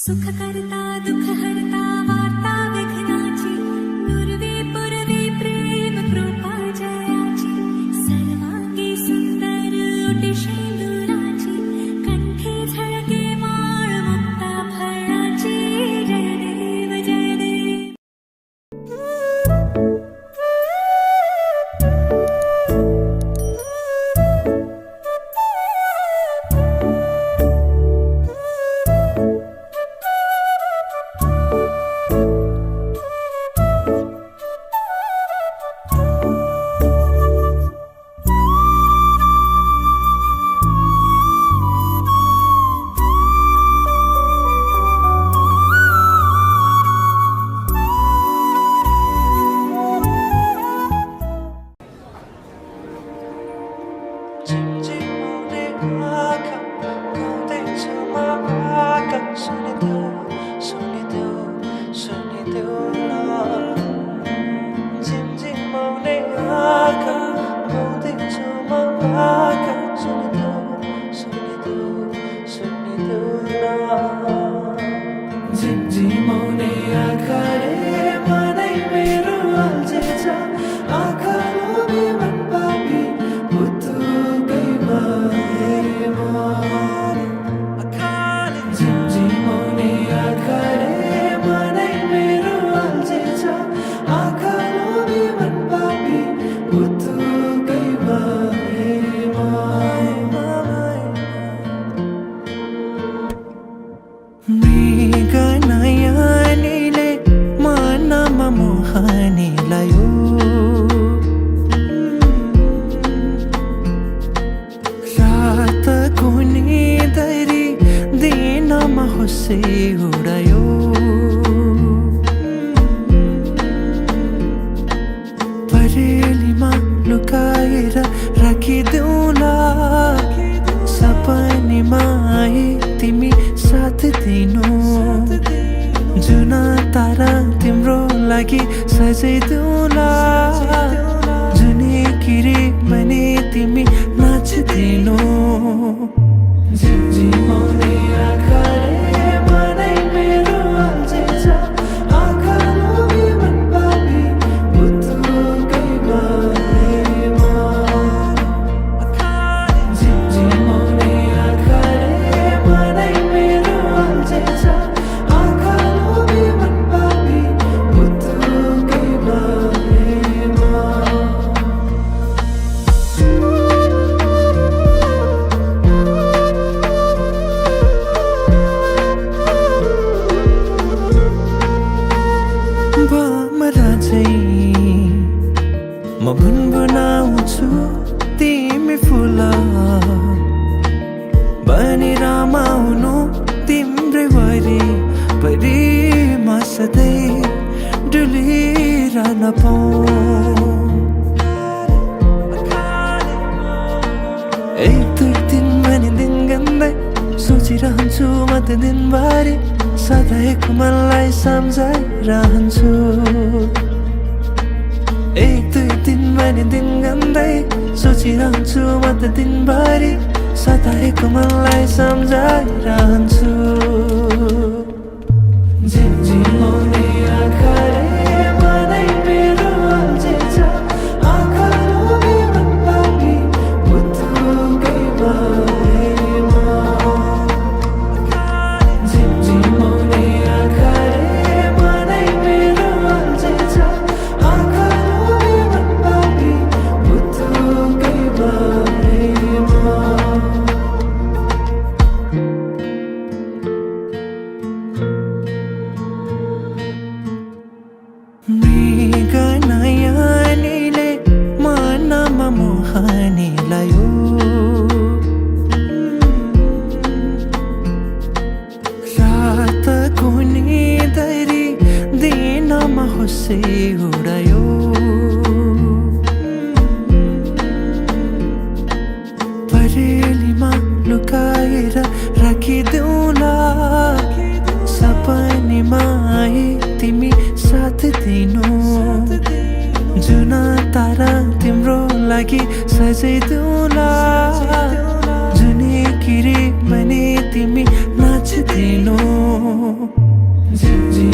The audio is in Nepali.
सुख करता दुख हरता वार्ता विघ्नाची पूर्वी पूर्वी प्रेम कृपा जयाची सर्वांगी सुंदर ओटी शेंदुराची कंठी झळके माळ मुक्ता फळाची जय देव जय देव परेलीमा लुकाएर राखिदेऊला सपनीमा आए तिमी साथ दिनु जुन तारा तिम्रो लागि सजाइदेऊला जुनै किरी भने तिमी नाचिदिनु झिमझिमाउने आँखाले मनै मेरो अल्झिन्छ आँखा लोभी मन पापी बुद्धुकै बारेमा झिमझिमाउने आँखाले मनै मेरो अल्झिन्छ आँखा लोभी मन पापी बुद्धुकै बारेमा म गुनगुनाउँछु तिमी फुल बनी रमाउनु तिम्रै वरिपरि म सधैँ डुलिरहन पाऊँ एक दुई दिन भने दिन गन्दै सोचिरहन्छु म त दिनभरि सधैँको मनलाई सम्झाइरहन्छु एक दुई दिन भने दिन गन्दै सोचिरहन्छु म त दिनभरि सधैँको मनलाई सम्झाइरहन्छु झिमझिमाउने आँखाले मनै मेरो अल्झिन्छ आँखा लोभी मन पापी बुद्धुकै बारेमा झिमझिमाउने आँखाले मनै मेरो अल्झिन्छ आँखा लोभी मन पापी बुद्धुकै बारेमा मृग नयनीले मनमा मोहनी लायो रातको निदरी दिनमा होसे उडायो परेलीमा लुकाएर राखिदेऊला सपनीमा आए तिमी साथ दिनु जुन तारा तिम्रो लागि सजाइदेऊला जुनै किरी भने तिमी नाचिदिनु झिमझिम